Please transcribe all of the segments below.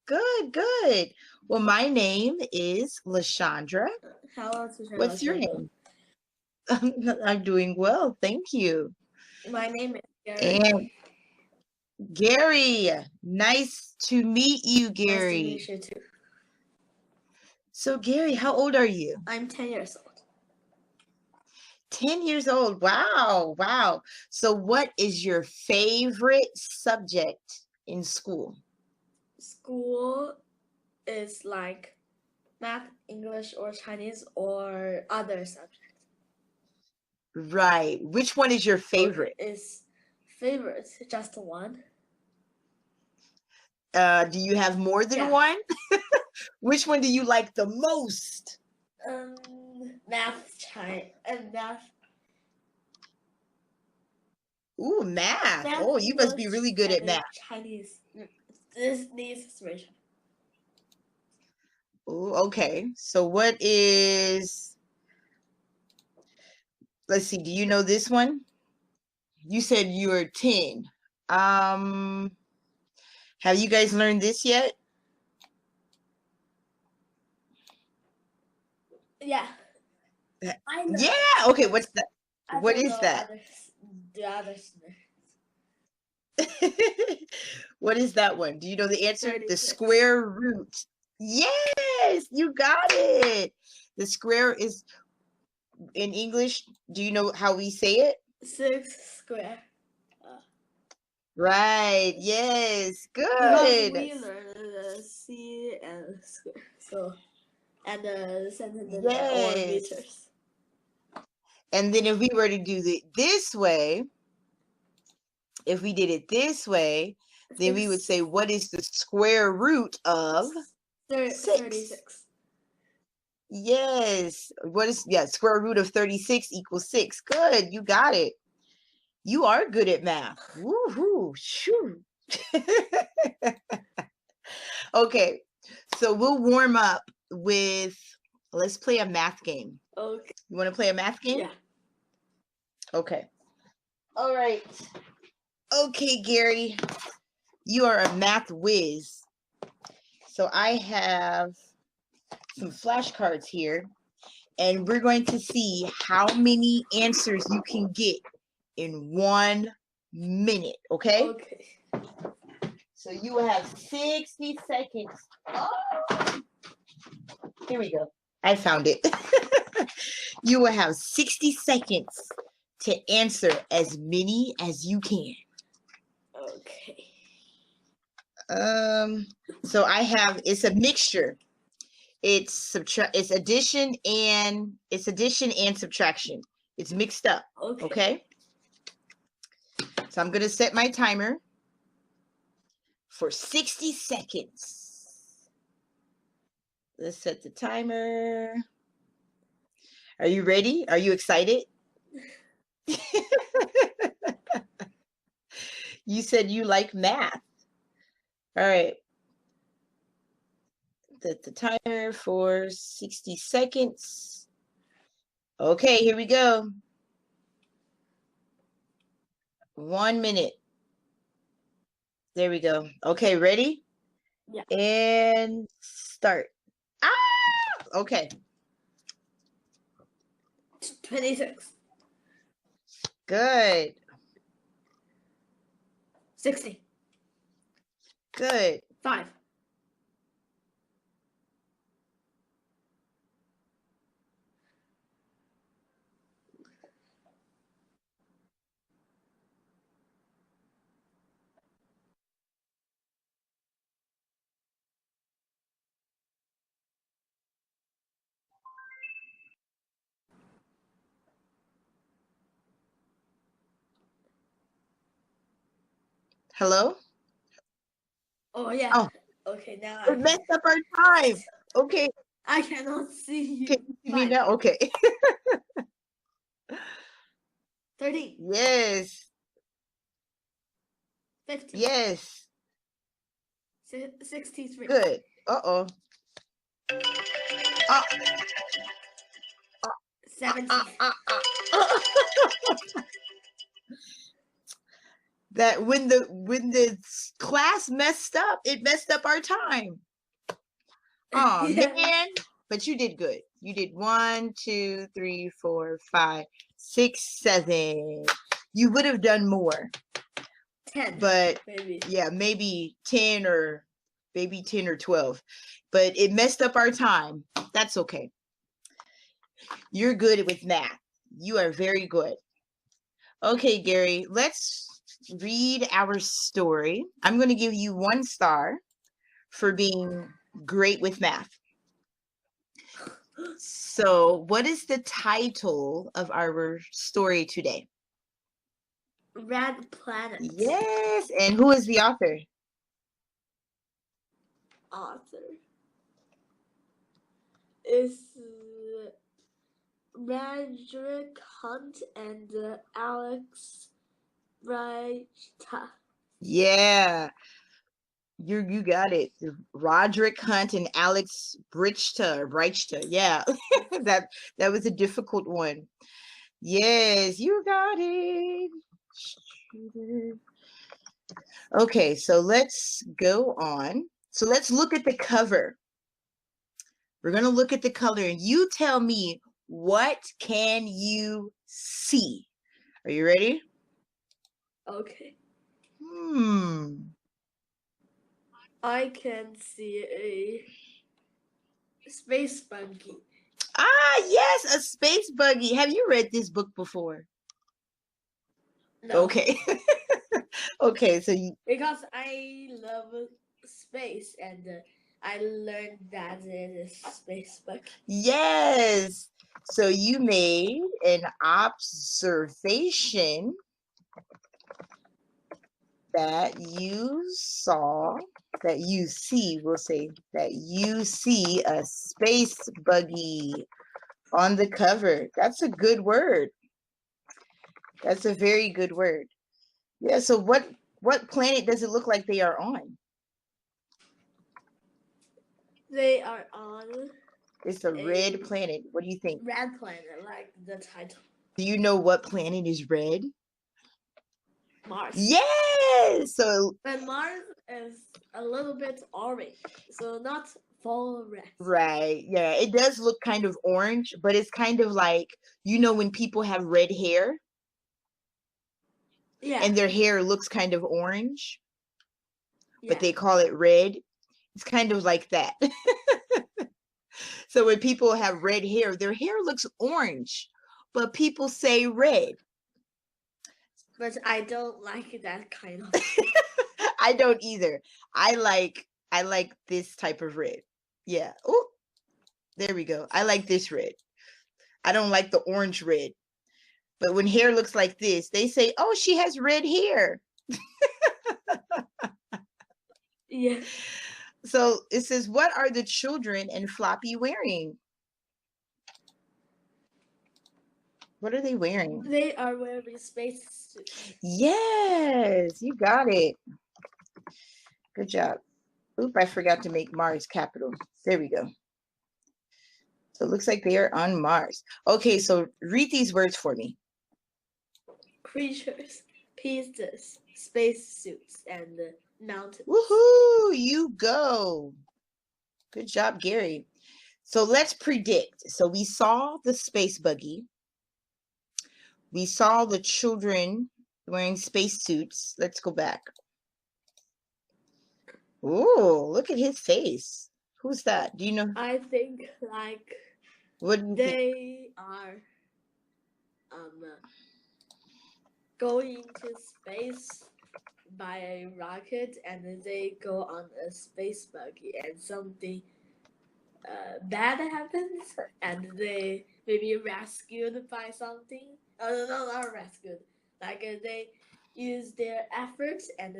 Good, good. Well, my name is Lashandra. Hello, teacher. What's your name? I'm doing well, thank you. My name is Gary. And Gary, nice to meet you, Gary. Nice to meet you too. So, Gary, how old are you? I'm 10 years old. 10 years old. Wow, wow. So, what is your favorite subject in school? School is like math, English, or Chinese, or other subjects. Right. Which one is your favorite? Is favorite just one? Do you have more than one? Which one do you like the most? Math, Chinese, and math. Ooh, math. Oh, you must be really good at math. Chinese. This needs situation. Oh, okay. So what is, let's see, do you know this one? You said you were 10. Have you guys learned this yet? Yeah. Yeah. Okay, what's that? What is that? The others. What is that one? Do you know the answer? 36. The square root. Yes, you got it. The square is, in English, do you know how we say it? 6 square. Right. Yes. Good. Because we learned the C and square. So, and the centimeter or meters. And then if we were to do it this way, if we did it this way, then we would say, what is the square root of 36? Yes. What is, square root of 36 equals 6. Good. You got it. You are good at math. Woohoo. Shoo. Okay. So we'll warm up with, let's play a math game. Okay. You want to play a math game? Yeah. Okay. All right. Okay, Gary, you are a math whiz. So I have some flashcards here, and we're going to see how many answers you can get in 1 minute, okay? Okay. So you will have 60 seconds. Oh, here we go. I found it. You will have 60 seconds to answer as many as you can. Okay. So I have, it's a mixture. It's addition and subtraction. It's mixed up. Okay. So I'm gonna set my timer for 60 seconds. Let's set the timer. Are you ready? Are you excited? You said you like math. All right. Set the timer for 60 seconds. Okay, here we go. 1 minute. There we go. Okay, ready? Yeah. And start. Ah! Okay. 26. Good. 60. Good. 5. Hello? Oh, yeah. Oh. Okay, now We messed up our time. Okay. I cannot see you. Can you see me now? Okay. 30. Yes. 50. Yes. 63. Good. Uh-oh. 70. that when the class messed up, it messed up our time. Oh man, but you did good. You did 1, 2, 3, 4, 5, 6, 7. You would have done more. 10. But maybe. Yeah, maybe 10 or 12. But it messed up our time. That's okay. You're good with math. You are very good. Okay, Gary, let's read our story. I'm going to give you 1 star for being great with math. So, what is the title of our story today? Red Planet. Yes, and who is the author? Author is Roderick Hunt and Alex Brighta. Yeah, you got it. Roderick Hunt and Alex Brichta. Yeah, that was a difficult one. Yes, you got it. Okay, so let's go on. So let's look at the cover. We're going to look at the color and you tell me, what can you see? Are you ready? Okay. I can see a Space Buggy. Ah, yes, a Space Buggy. Have you read this book before? No. Okay. Okay, so you... Because I love space and I learned that it is Space Buggy. Yes. So you made an observation that you saw, that you see, we'll say, that you see a Space Buggy on the cover. That's a good word. That's a very good word. Yeah, so what planet does it look like they are on? They are on... It's a red planet. What do you think? Red planet, like the title. Do you know what planet is red? Mars. Yes! So, but Mars is a little bit orange, so not full red. Right. Yeah, it does look kind of orange, but it's kind of like, you know, when people have red hair? Yeah. And their hair looks kind of orange, but yeah. they call it red. It's kind of like that. So when people have red hair, their hair looks orange, but people say red. But I don't like that kind of. I don't either. I like this type of red. Yeah. Oh, there we go. I like this red. I don't like the orange red. But when hair looks like this, they say, oh, she has red hair. Yeah. So it says, what are the children and Floppy wearing? What are they wearing? They are wearing spacesuits. Yes, you got it. Good job. Oop, I forgot to make Mars capital. There we go. So it looks like they are on Mars. Okay, so read these words for me. Creatures, pieces, spacesuits, and mountains. Woohoo! You go. Good job, Gary. So let's predict. So we saw the Space Buggy. We saw the children wearing spacesuits. Let's go back. Oh, look at his face. Who's that? Do you know? I think like What do you think? they are going to space by a rocket, and they go on a space buggy, and something bad happens, and they maybe rescued by something. Oh no, not rescued. Like they use their efforts, and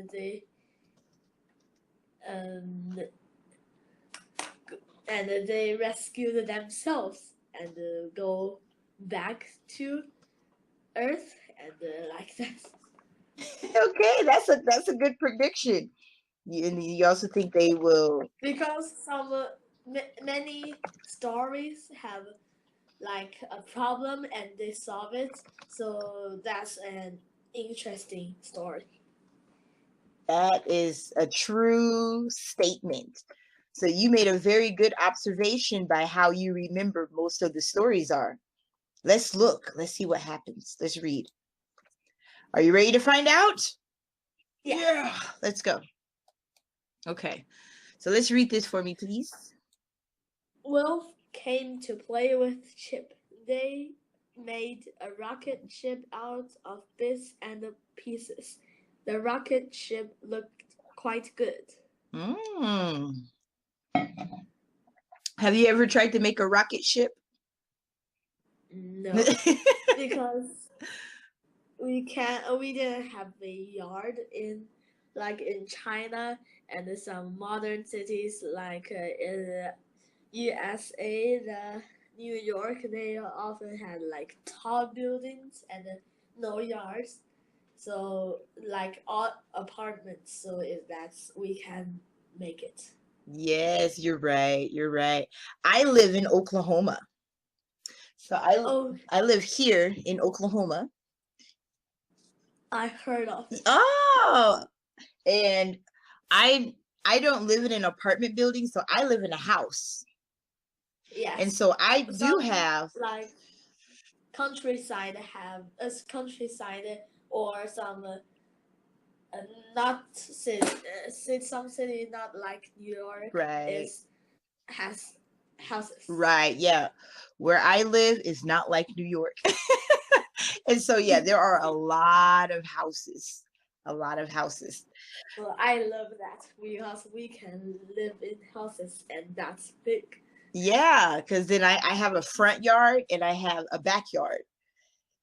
they rescued themselves and go back to Earth, and like that. Okay, that's a good prediction. And you also think they will, because some many stories have like a problem and they solve it, so that's an interesting story. That is a true statement. So you made a very good observation by how you remember most of the stories are. Let's look. Let's see what happens. Let's read. Are you ready to find out? Yeah. Let's go. Okay. So let's read this for me, please. Wolf came to play with Chip. They made a rocket ship out of bits and pieces. The rocket ship looked quite good. Have you ever tried to make a rocket ship? No, because we didn't have a yard in China and some modern cities like in USA, the New York, they often had like tall buildings and no yards. So like all apartments, so if that's we can make it. Yes, you're right. You're right. I live in Oklahoma. So I live here in Oklahoma. I heard of it. Oh, and I don't live in an apartment building, so I live in a house. Yes. And so I do have like countryside or some not city, some city not like New York right. has houses. Right, yeah. Where I live is not like New York. And so yeah, there are a lot of houses. A lot of houses. Well, I love that because we can live in houses and that's big. Yeah, because then I have a front yard and I have a backyard.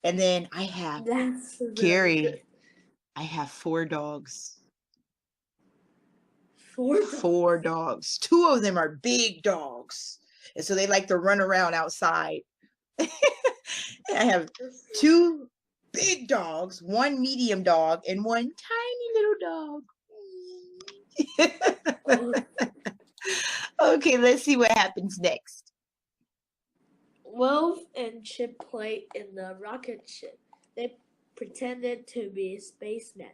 And then I have Gary. Good. I have 4 dogs. 4 dogs. 2 of them are big dogs. And so they like to run around outside. I have 2 big dogs, 1 medium dog, and 1 tiny little dog. Okay, let's see what happens next. Wolf and Chip played in the rocket ship. They pretended to be spacemen.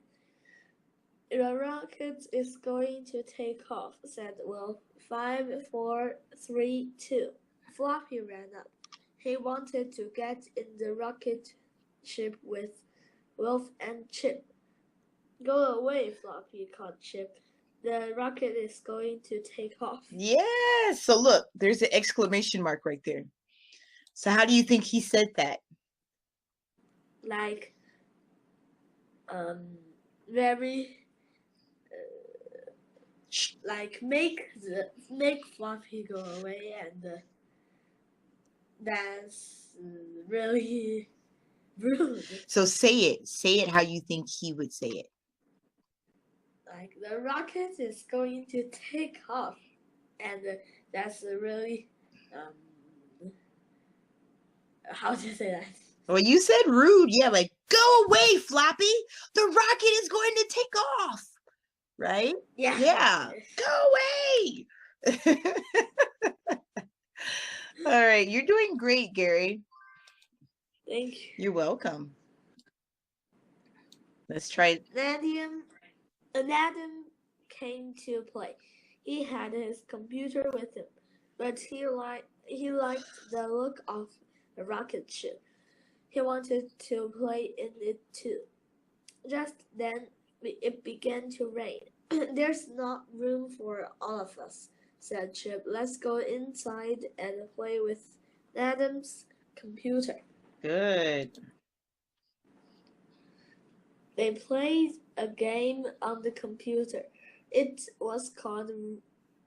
The rocket is going to take off, said Wolf. 5, 4, 3, 2. Floppy ran up. He wanted to get in the rocket ship with Wolf and Chip. Go away, Floppy called Chip. The rocket is going to take off. Yeah, so look, there's an exclamation mark right there. So how do you think he said that? Like, very, like make Floppy go away, and that's really rude. So say it how you think he would say it. Like the rocket is going to take off, and that's really how to say that? Well, you said rude. Yeah, like, go away, Floppy. The rocket is going to take off. Right? Yeah. Yeah. Go away. All right. You're doing great, Gary. Thank you. You're welcome. Let's try. Adam came to play. He had his computer with him, but he liked the look of the rocket ship. He wanted to play in it too. Just then, it began to rain. There's not room for all of us, said Chip. Let's go inside and play with Adam's computer. Good. They played a game on the computer. It was called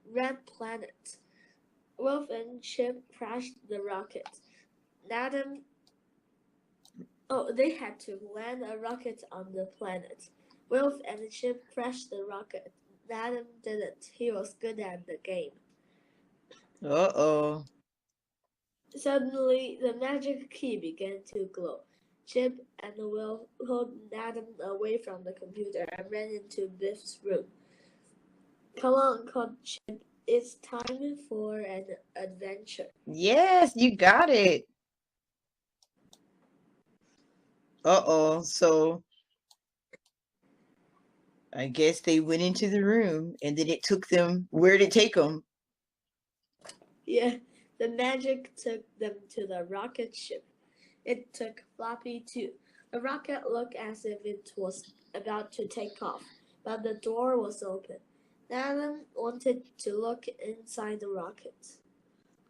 Red Planet. Wolf and Chip crashed the rocket. They had to land a rocket on the planet. Wolf and Chip crashed the rocket. Adam didn't. He was good at the game. Uh-oh. Suddenly, the magic key began to glow. Chip and Wolf pulled Adam away from the computer and ran into Biff's room. Come on, called Chip. It's time for an adventure. Yes, you got it. Uh-oh, so I guess they went into the room and then it took them, where did it take them? Yeah, the magic took them to the rocket ship. It took Floppy too. The rocket looked as if it was about to take off, but the door was open. Adam wanted to look inside the rocket.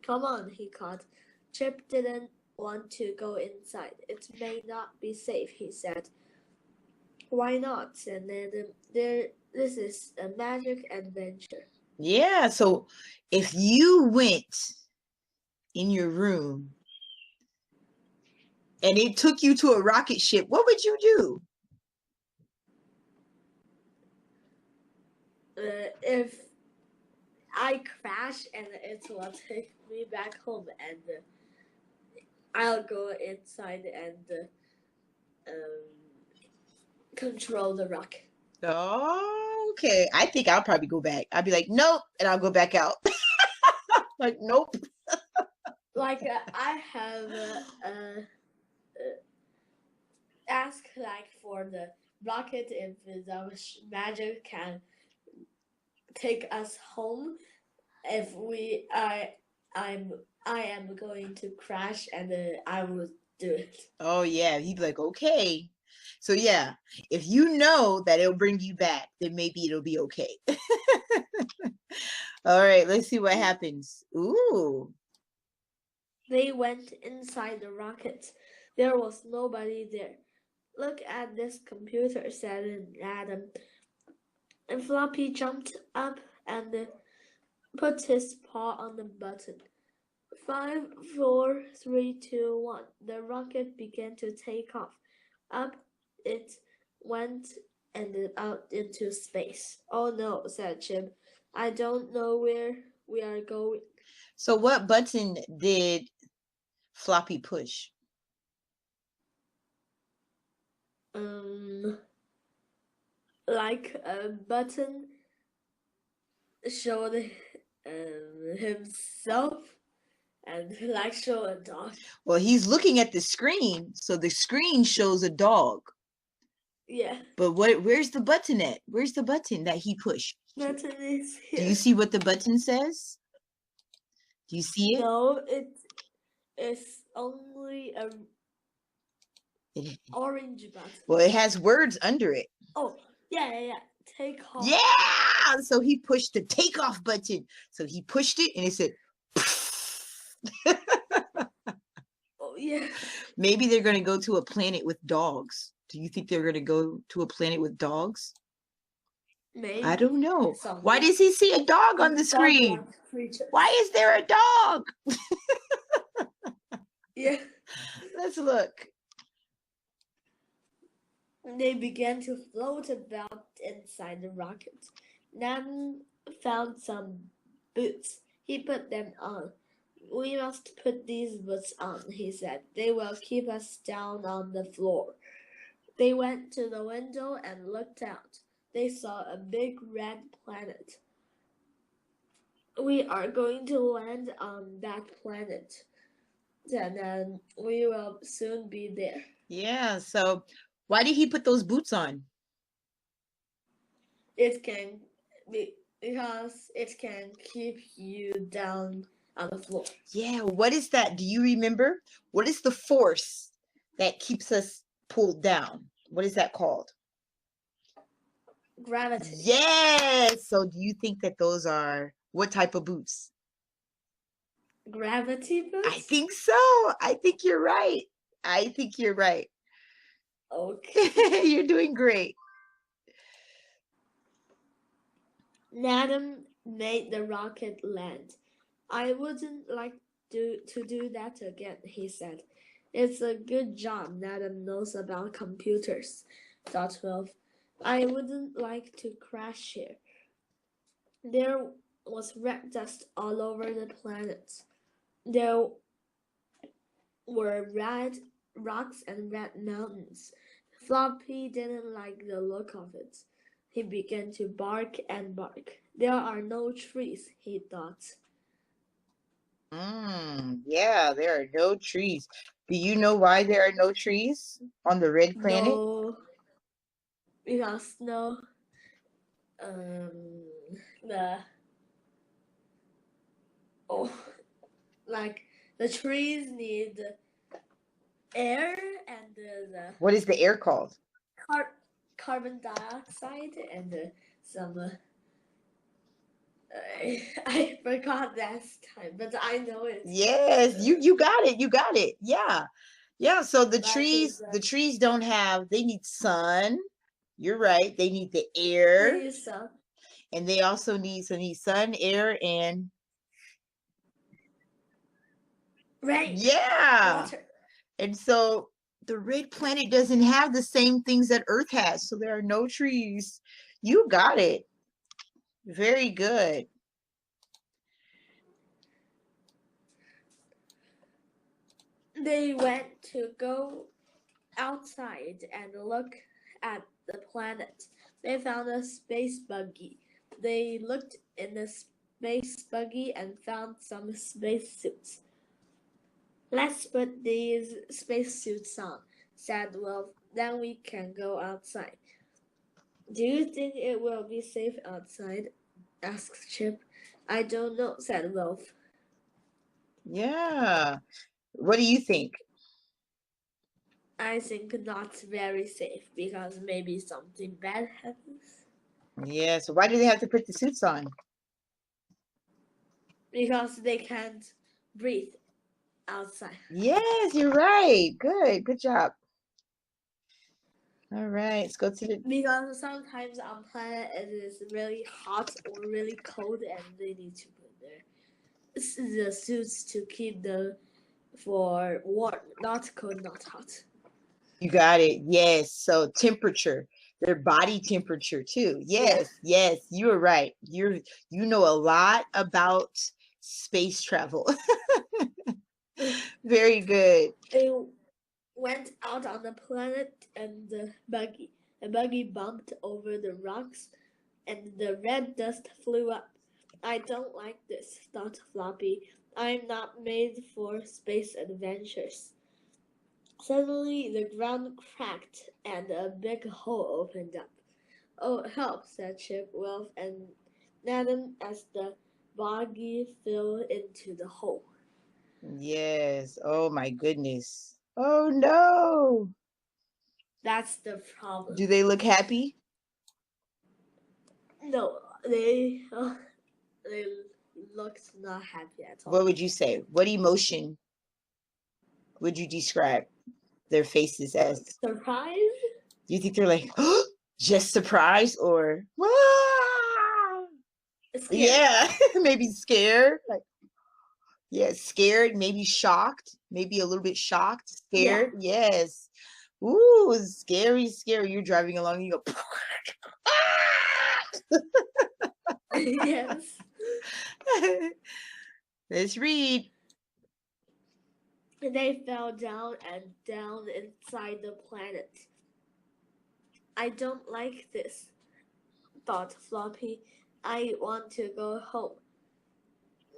Come on, he called. Chip didn't want to go inside. It may not be safe, he said. Why not? And then this is a magic adventure. Yeah, so if you went in your room and it took you to a rocket ship, what would you do? If I crash and it will take me back home, and I'll go inside and control the rocket. Oh, okay. I think I'll probably go back. I'll be like, nope, and I'll go back out. Like, nope. Like I have asked like for the rocket if the magic can take us home. If I am going to crash, and I will do it. Oh, yeah. He'd be like, okay. So, yeah, if you know that it'll bring you back, then maybe it'll be okay. All right, let's see what happens. Ooh. They went inside the rocket. There was nobody there. Look at this computer, said Adam. And Floppy jumped up and put his paw on the button. 5, 4, 3, 2, 1. The rocket began to take off. Up it went and out into space. Oh no, said Chip. I don't know where we are going. So what button did Floppy push? Like a button showed himself, and like show a dog. Well, he's looking at the screen, so the screen shows a dog. Yeah. But where's the button at? Where's the button that he pushed? Button is here. Do you see what the button says? Do you see it? No, it is only a orange button. Well, it has words under it. Oh, yeah. Take off. Yeah! So he pushed the takeoff button. So he pushed it and it said, oh, yeah. Maybe they're going to go to a planet with dogs. Do you think they're going to go to a planet with dogs? Maybe. I don't know. Somewhere. Why does he see a dog on the screen? Why is there a dog? Yeah. Let's look. They began to float about inside the rocket. Nan found some boots. He put them on. We must put these boots on, he said. They will keep us down on the floor. They went to the window and looked out. They saw a big red planet. We are going to land on that planet. Then we will soon be there. Yeah, so why did he put those boots on? It can be because it can keep you down on the floor. Yeah, what is that? Do you remember? What is the force that keeps us pulled down? What is that called? Gravity. Yes. So do you think that those are what type of boots? Gravity boots? I think so. I think you're right. I think you're right. Okay. You're doing great. Adam made the rocket land. I wouldn't like to do that again, he said. It's a good job Adam knows about computers, thought Wolf. I wouldn't like to crash here. There was red dust all over the planet. There were red rocks and red mountains. Floppy didn't like the look of it. He began to bark and bark. There are no trees, he thought. Yeah, there are no trees. Do you know why there are no trees on the red planet? No, because no, the like the trees need air and the What is the air called? carbon dioxide and some. I forgot last time, but I know it. Yes, you got it. You got it. Yeah. Yeah, so the Like trees don't have, they need sun. You're right. They need the air. they use sun. And they also need sun, air, and Rain. yeah. Water. And so the red planet doesn't have the same things that Earth has. So there are no trees. You got it. Very good. They went to go outside and look at the planet. They found a space buggy. They looked in the space buggy and found some spacesuits. Let's put these spacesuits on, said Wolf. Then we can go outside. Do you think it will be safe outside? Asked Chip. I don't know, said Wolf. Yeah. What do you think? I think not very safe because maybe something bad happens. Yeah, so why do they have to put the suits on? Because they can't breathe outside. Yes, you're right. Good job. All right, let's go to the. Because sometimes on planet it is really hot or really cold, and they need to put the suits to keep them for warm, not cold, not hot. You got it. Yes. So temperature, their body temperature too. Yes, yes, you're right. You know a lot about space travel. Very good. They went out on the planet and the buggy bumped over the rocks and the red dust flew up. I don't like this, thought Floppy. I'm not made for space adventures. Suddenly the ground cracked and a big hole opened up. Oh, help, said Chip, Wolf, and Nathan as the buggy fell into the hole. Yes. Oh my goodness. Oh no. That's the problem. Do they look happy? No, they looked not happy at all. What would you say? What emotion would you describe their faces as? Surprise? Do you think they're like, just surprised or, ah! Scared. Yeah, maybe scared? Like, yeah, scared, maybe shocked, maybe a little bit shocked, scared. Yeah. Yes. Ooh, scary. You're driving along and you go, Yes. Let's read. They fell down and down inside the planet. I don't like this, thought Floppy. I want to go home.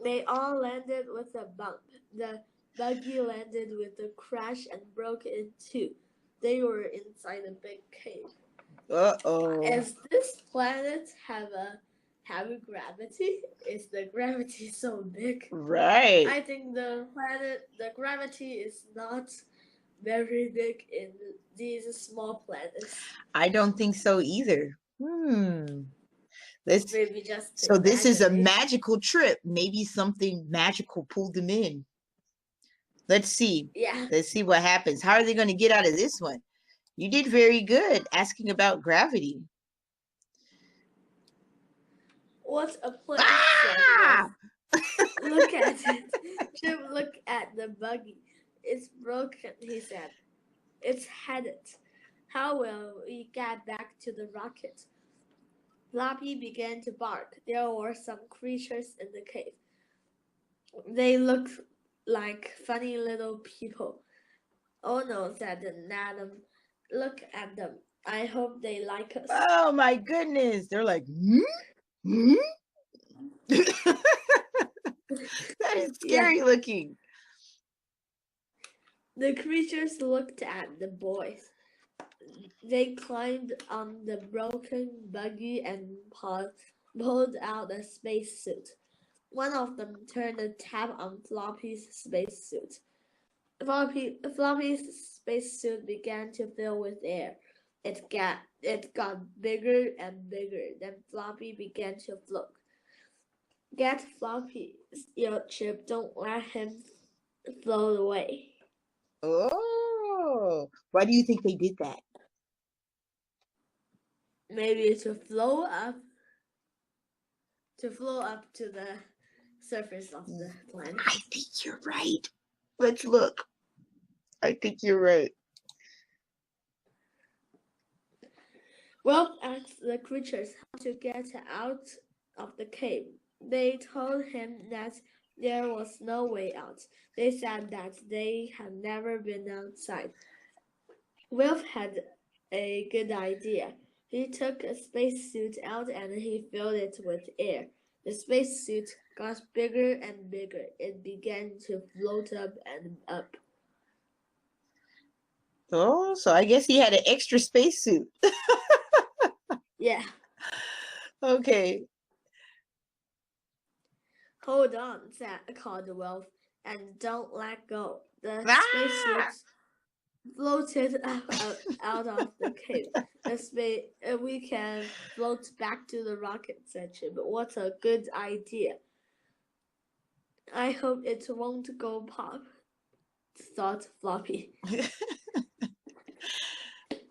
They all landed with a bump. The buggy landed with a crash and broke in two. They were inside a big cave. Uh-oh. Does this planet have gravity? Is the gravity so big? Right. I think the gravity is not very big in these small planets. I don't think so either. Maybe just So this is a magical trip. Maybe something magical pulled them in. Let's see. Yeah. Let's see what happens. How are they going to get out of this one? You did very good asking about gravity. What a place! Look at it. Jim looked at the buggy. It's broken, he said. It's headed. How will we get back to the rocket? Floppy began to bark. There were some creatures in the cave. They looked like funny little people. Oh no, said Nathan. Look at them. I hope they like us. Oh my goodness. They're like, That is scary looking. The creatures looked at the boys. they climbed on the broken buggy and pulled out a spacesuit. One of them turned a tap on Floppy's spacesuit. Floppy's spacesuit began to fill with air. It got bigger and bigger. Then Floppy began to float. Get Floppy, yelled Chip. Don't let him float away. Oh, why do you think they did that? Maybe to float up to the surface of the planet. I think you're right. Let's look. I think you're right. Wolf asked the creatures how to get out of the cave. They told him that there was no way out. They said that they had never been outside. Wolf had a good idea. He took a spacesuit out and he filled it with air. The spacesuit got bigger and bigger. It began to float up and up. Oh, so I guess he had an extra spacesuit. Yeah. Okay. Hold on, called Wolf, and don't let go. The spacesuit floated out of the cave. We can float back to the rocket, said Chip. What a good idea. I hope it won't go pop, thought Floppy.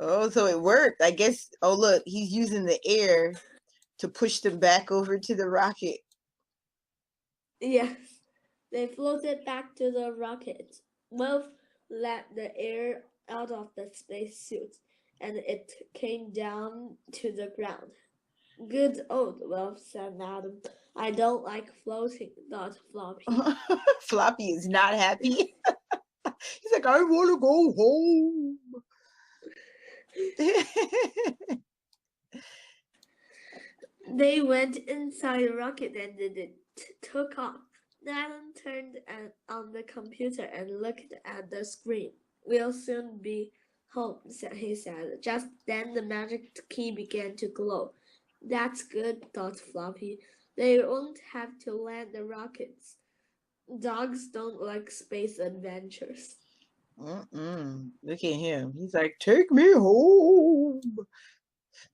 Oh, so it worked. I guess. Oh, look, he's using the air to push them back over to the rocket. Yes, they floated back to the rocket. Wolf let the air out of the spacesuit, and it came down to the ground. Good old Wolf, said Adam. I don't like floating, thought Floppy. Floppy is not happy. He's like, I want to go home. They went inside the rocket and it took off. Adam turned on the computer and looked at the screen. We'll soon be home, he said. Just then the magic key began to glow. That's good, thought Floppy. They won't have to land the rockets. Dogs don't like space adventures. Look at him. He's like, take me home.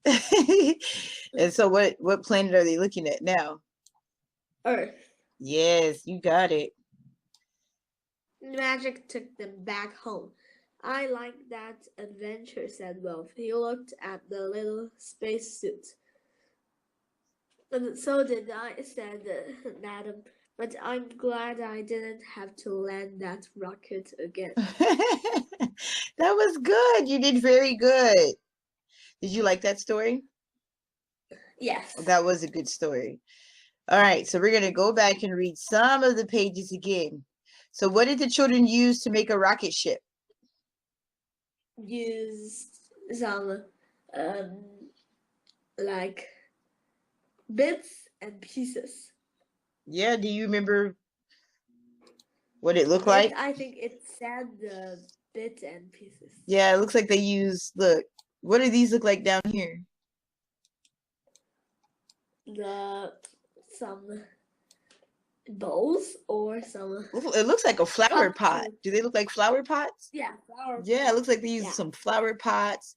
And so what planet are they looking at now? Earth. Yes, you got it. Magic took them back home. I like that adventure, said Wolf. He looked at the little spacesuit. And so did I, said Adam. But I'm glad I didn't have to land that rocket again. That was good. You did very good. Did you like that story? Yes. That was a good story. All right, so we're going to go back and read some of the pages again. So what did the children use to make a rocket ship? Used some like bits and pieces. Yeah, do you remember what it looked like? I think it said the bits and pieces. Yeah, it looks like they used, look, what do these look like down here? Some bowls or some. It looks like a flower pot. Do they look like flower pots? Yeah, flower pots. Yeah, it looks like they used some flower pots,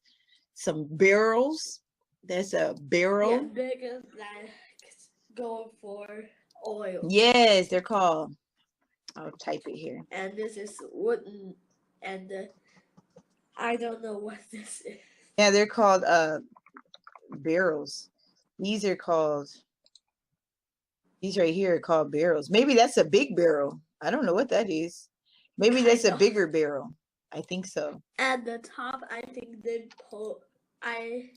some barrels. That's a barrel. Yeah, big like go for oil. Yes, they're called. I'll type it here. And this is wooden, and I don't know what this is. Yeah, they're called barrels. These are called. These right here are called barrels. Maybe that's a big barrel. I don't know what that is. Maybe that's a bigger barrel. I think so. At the top, I think they pull. I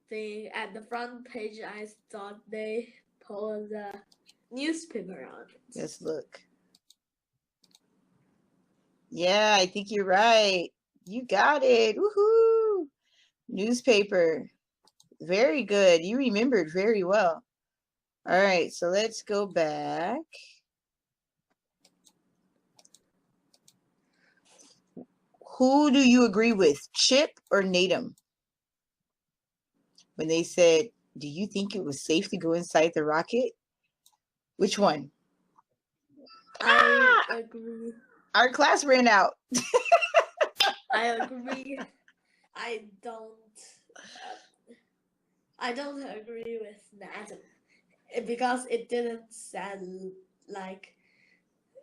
think at the front page, I thought they pulled the newspaper on it. Let's look. Yeah, I think you're right. You got it. Woohoo! Newspaper. Very good. You remembered very well. All right, so let's go back. Who do you agree with, Chip or Natum? When they said, do you think it was safe to go inside the rocket? Which one? I agree. Our class ran out. I agree. I don't agree with that because it didn't sound like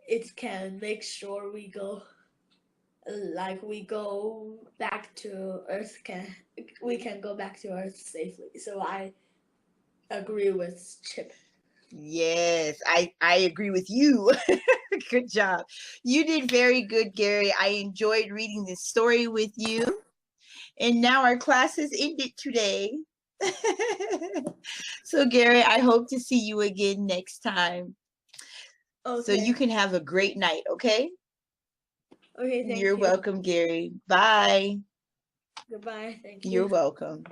it can make sure we go back to Earth. We can go back to Earth safely. So I agree with Chip. Yes, I agree with you. Good job. You did very good, Gary. I enjoyed reading this story with you. And now our class is ended today. So, Gary, I hope to see you again next time. Okay. So you can have a great night, okay? Okay, thank you. You're welcome, Gary. Bye. Goodbye. Thank you. You're welcome.